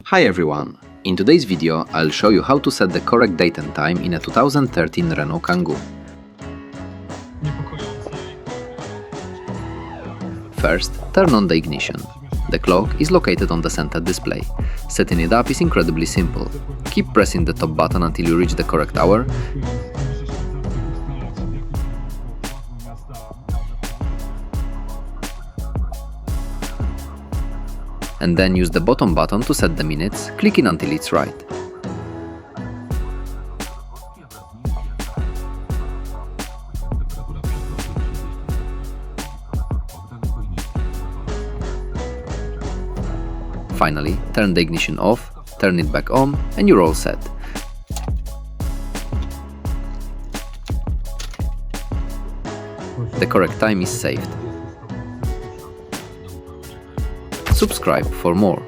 Hi everyone! In today's video, I'll show you how to set the correct date and time in a 2013 Renault Kangoo. First, turn on the ignition. The clock is located on the center display. Setting it up is incredibly simple. Keep pressing the top button until you reach the correct hour. And then use the bottom button to set the minutes, clicking until it's right. Finally, turn the ignition off, turn it back on, and you're all set. The correct time is saved. Subscribe for more.